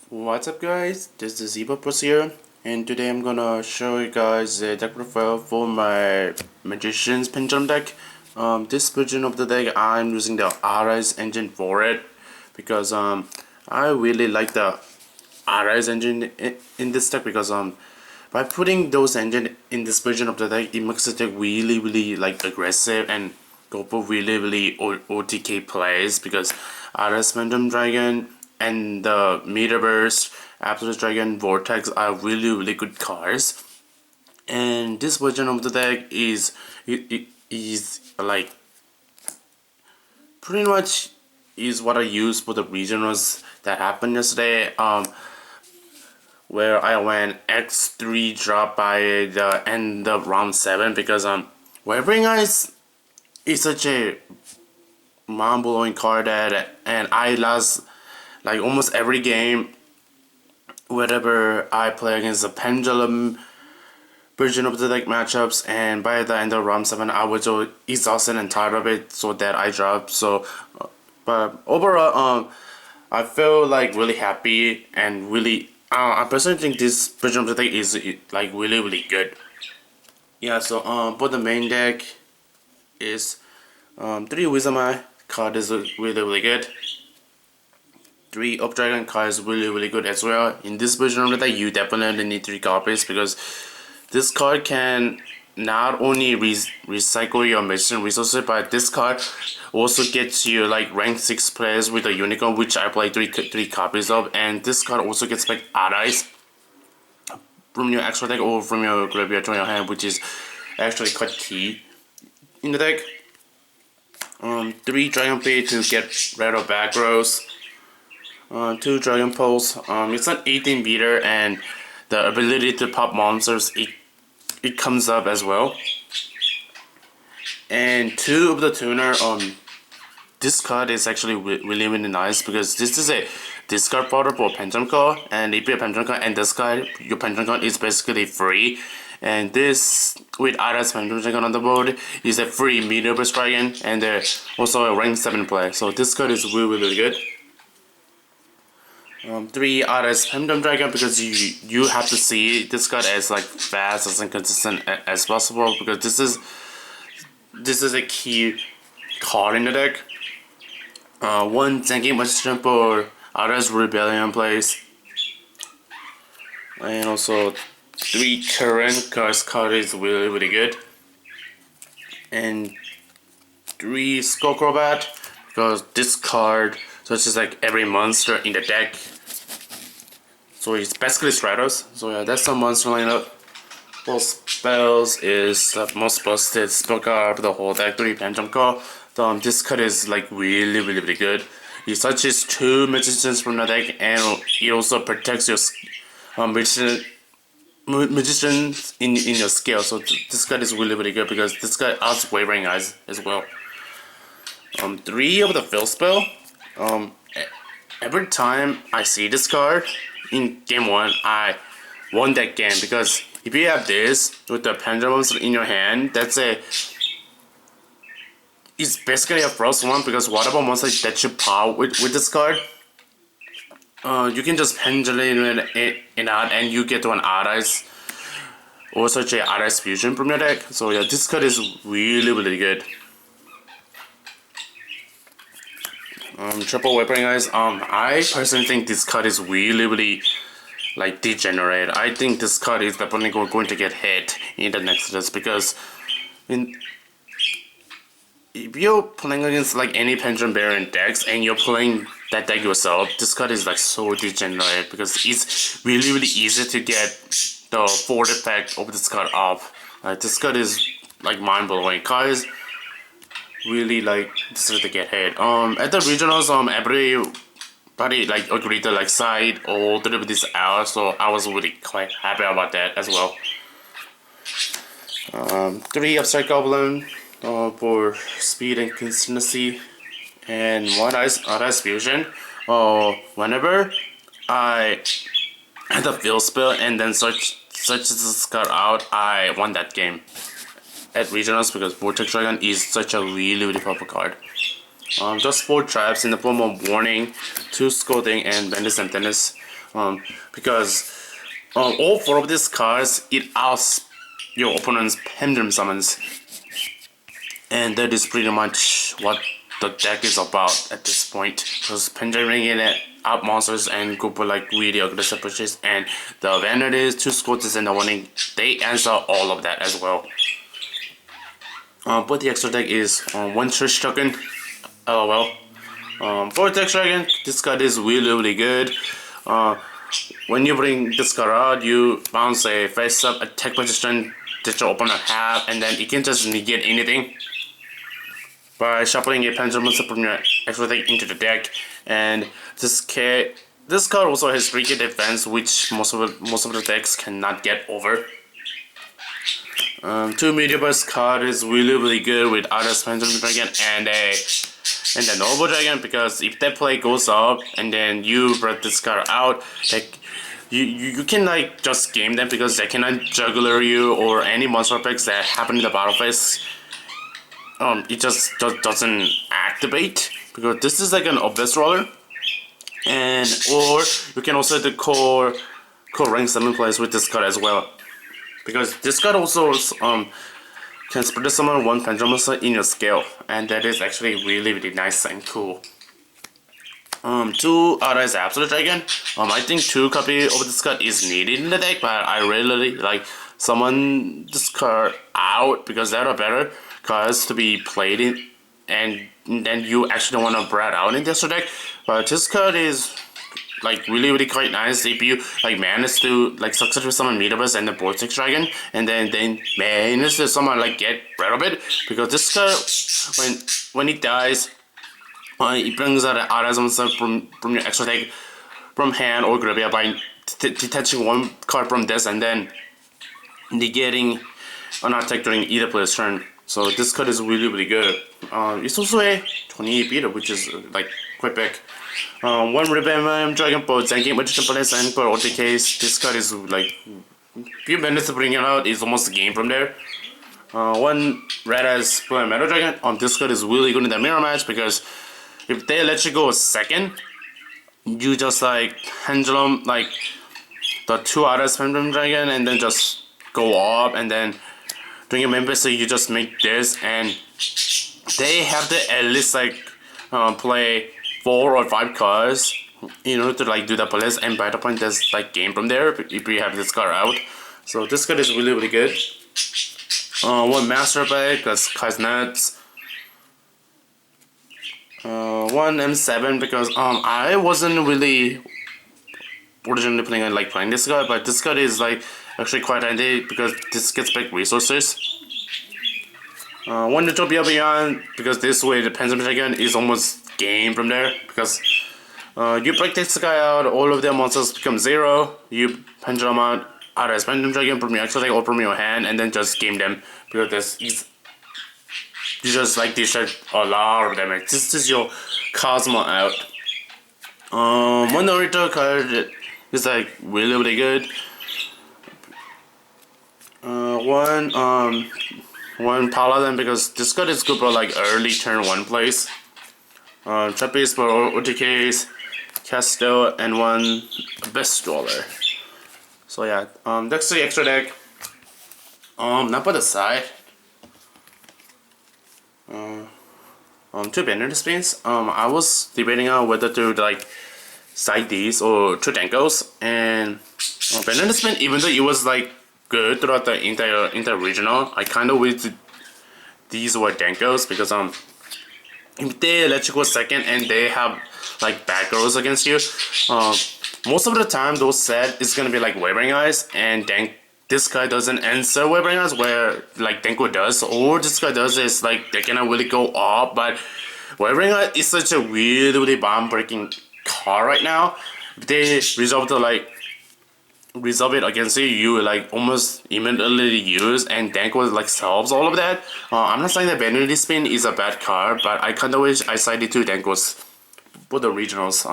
What's up guys, this is Upstart here, and today I'm gonna show you guys the deck profile for my Magician's Pendulum deck. This version of the deck I'm using the RS engine for it because I really like the RS engine in this deck because by putting those engine in this version of the deck, it makes the deck really like aggressive and go for really OTK plays because RS Pendulum Dragon and the Meterburst, Absolute Dragon, Vortex are really good cards. And this version of the deck is like pretty much is what I used for the regionals that happened yesterday. Where I went X3 drop by the end of round 7 because Wavering Eyes is such a mind-blowing card and I lost like almost every game whenever I play against the Pendulum version of the deck matchups, and by the end of round 7 I was so exhausted and tired of it, so that I dropped. So but overall I feel like really happy and really I personally think this version of the deck is like really good. Yeah, so for the main deck is 3 Wisdom card is really good. 3 Oafdragon card is really good as well. In this version of the deck, you definitely need 3 copies because this card can not only recycle your mission resources, but this card also gets you like rank 6 players with a unicorn, which I play 3 copies of, and this card also gets back allies from your extra deck or from your graveyard to your hand, which is actually quite key in the deck. 3 Dragonpit to get rid of back rows. 2 Dragonpulse. It's an 18 beater, and the ability to pop monsters it comes up as well. And 2 of the tuner. This card is actually really nice because this is a discard fodder for Pendulum Call, and if you Pendulum Call and this card, your Pendulum Call is basically free. And this with RS Pendulum Dragon on the board is a free Meterburst Dragon, and also a rank 7 play. So this card is really good. 3 RS Pendulum Dragon because you have to see this card as like fast and consistent as possible because this is a key card in the deck. 1 Xiangke Magician for RS Rebellion plays, and also 3 Kirin because card is really good, and 3 Skullcrobat because this card touches like every monster in the deck. So it's basically Stratos. So yeah, that's the monster lineup. For spells is the most busted spell card of the whole deck, 3 Pendulum Call. This card is like really good. It touches 2 magicians from the deck, and it also protects your magicians in your skill. So this card is really good because this card adds Wavering Eyes as well. 3 of the fill spell. Every time I see this card in game 1, I won that game because if you have this with the pendulums in your hand, it's basically a first one because whatever monster that you power with this card, you can just pendulum it out and you get to an RS or such a RS fusion from your deck. So yeah, this card is really good. Triple Wavering Eyes. I personally think this card is really like degenerate. I think this card is definitely going to get hit in the next list because if you're playing against like any Pendulum Baron decks and you're playing that deck yourself, this card is like so degenerate because it's really easy to get the forward effect of this card off. This card is like mind blowing. Cards really like deserve to get hit. At the regionals, everybody like agreed to like side all through this out, so I was really quite happy about that as well. 3 Upstart Goblin for speed and consistency, and 1 Ice Fusion. Whenever I had a field spell and then search this card out, I won that game at regionals because Vortex Dragon is such a really powerful card. just 4 traps in the form of Warning, 2 Scolding, and Emptiness. Because all 4 of these cards eat out your opponent's Pendulum summons. And that is pretty much what the deck is about at this point. Just penduluming it out monsters and go for like really aggressive pushes. And the Vanity, 2 Scoldings, and the Warning, they answer all of that as well. But the extra deck is 1 Church Token, LOL. Vortex Dragon, this card is really good. When you bring this card out, you bounce a face-up attack magician that your opponent have, and then it can just negate anything by shuffling a pendulum from your extra deck into the deck. And this card also has 3K defense, which most of the decks cannot get over. 2 Meterburst card is really good with either Pendulum Dragon and the Nobledragon, because if that play goes up and then you brought this card out, like you can like just game them because they cannot juggler you or any monster effects that happen in the battle phase. It just doesn't activate because this is like an obvious roller, and or you can also do core rank 7 plays with this card as well, because this card also can spread summon 1 Pendulum monster in your scale, and that is actually really nice and cool. 2 is Absolute Dragon. I think 2 copy of this card is needed in the deck, but I really like summon this card out because there are better cards to be played in, and then you actually want to brat out in this deck. But this card is like really quite nice if you like manage to like successfully summon Meterburst and the Vortex Dragon, and then manage to someone like get rid of it, because this card when it dies, it brings out an Ares monster from your extra deck from hand or graveyard by detaching 1 card from this and then negating an attack during either player's turn. So this card is really good. It's also a 28 beater, which is like quite big. 1 Wavering Dragonpulse Xiangke Magician, and for OTKs, this card is like few minutes to bring it out, is almost a game from there. 1 Red as Meterburst. This card is really good in the mirror match, because if they let you go a second, you just like pendulum like the 2 Ares Pendulum Dragon and then just go up, and then during your member, so you just make this, and they have to at least like play 4 or 5 cards in order to like do the plays, and by the point there's like game from there if you have this card out. So this card is really good. 1 Master Bag, because card's nuts. 1 M7, because I wasn't really originally playing this card, but this card is like actually quite handy because this gets back resources. 1 Utopia Beyond, because this way the Pendulum Dragon is almost game from there, because you break this guy out, all of their monsters become 0, you pendulum out either Pendulum Dragon from your extra deck or from your hand, and then just game them, because you just like discharge a lot of damage. This is your Cosmo out. 1 Norito card is like really good. 1 Paladin, because this card is good for like early turn 1 plays. Trapeze for OTKs, Castel, and 1 Best Roller. So yeah, that's the extra deck. Not by the side. 2 Vanity spins. I was debating on whether to like side these or 2 Dankos, and Vanity spin, even though it was like good throughout the entire regional, I kind of wish these were Dankos, because if they let you go second and they have like back rows against you, most of the time those set is gonna be like Wavering Eyes, and this guy doesn't answer Wavering Eyes where like Danko does, or this guy does is like they cannot really go up. But Wavering Eyes is such a really bomb breaking card right now. If they resolve it against you, you like almost immediately use, and Danko like solves all of that. I'm not saying that Vanity Spin is a bad card, but I kinda wish I sided 2 Dankos for the regionals.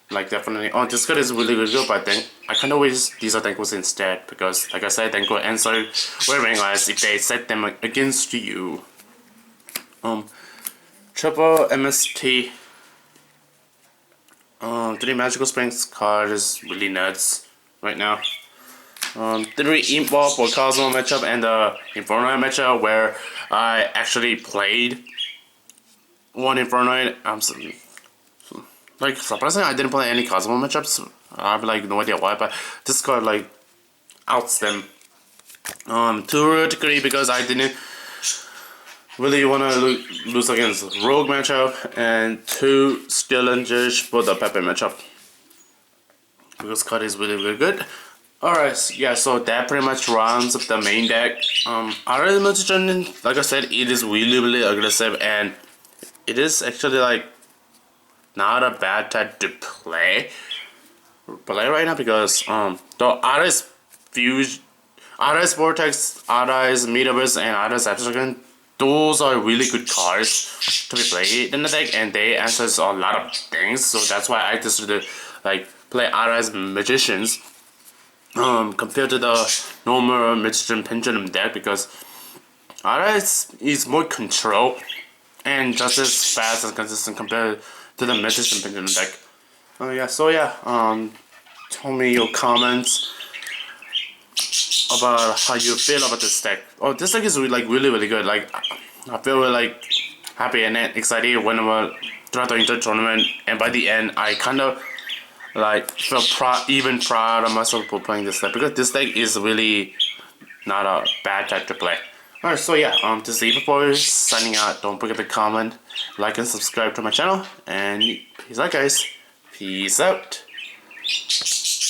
Like definitely, this card is really good, but then I kinda wish these are Dankos instead, because like I said, Danko answer Wavering Eyes if they set them against you. triple MST. 3 Magical Springs card is really nuts right now. 3 Imp Ball for Cosmo matchup and the Infernoid matchup where I actually played one Infernoid. Like surprisingly I didn't play any Cosmo matchups. I have like no idea why, but this card like outs them. 2 Theoretically because I didn't really want to lose against Rogue matchup, and 2 Skillingers for the Pepe matchup because card is really good. Alright, yeah, so that pretty much rounds up the main deck. Oafdragon Magician, like I said, it is really aggressive, and it is actually like not a bad type to play right now because the Oafdragon Fuse, Oafdragon Vortex, Oafdragon Meterburst, and Oafdragon Upstart, those are really good cards to be played in the deck, and they answer a lot of things. So that's why I decided to like play Oafdragon Magicians compared to the normal Magician Pendulum deck, because Oafdragon is more control and just as fast and consistent compared to the Magician Pendulum deck. Tell me your comments about how you feel about this deck. Oh, this deck is really good. Like I feel like happy and excited whenever throughout the entire tournament, and by the end I kind of like feel proud of myself for playing this deck, because this deck is really not a bad type to play. Alright, so yeah, to see before signing out, don't forget to comment, like, and subscribe to my channel, and peace out guys. Peace out.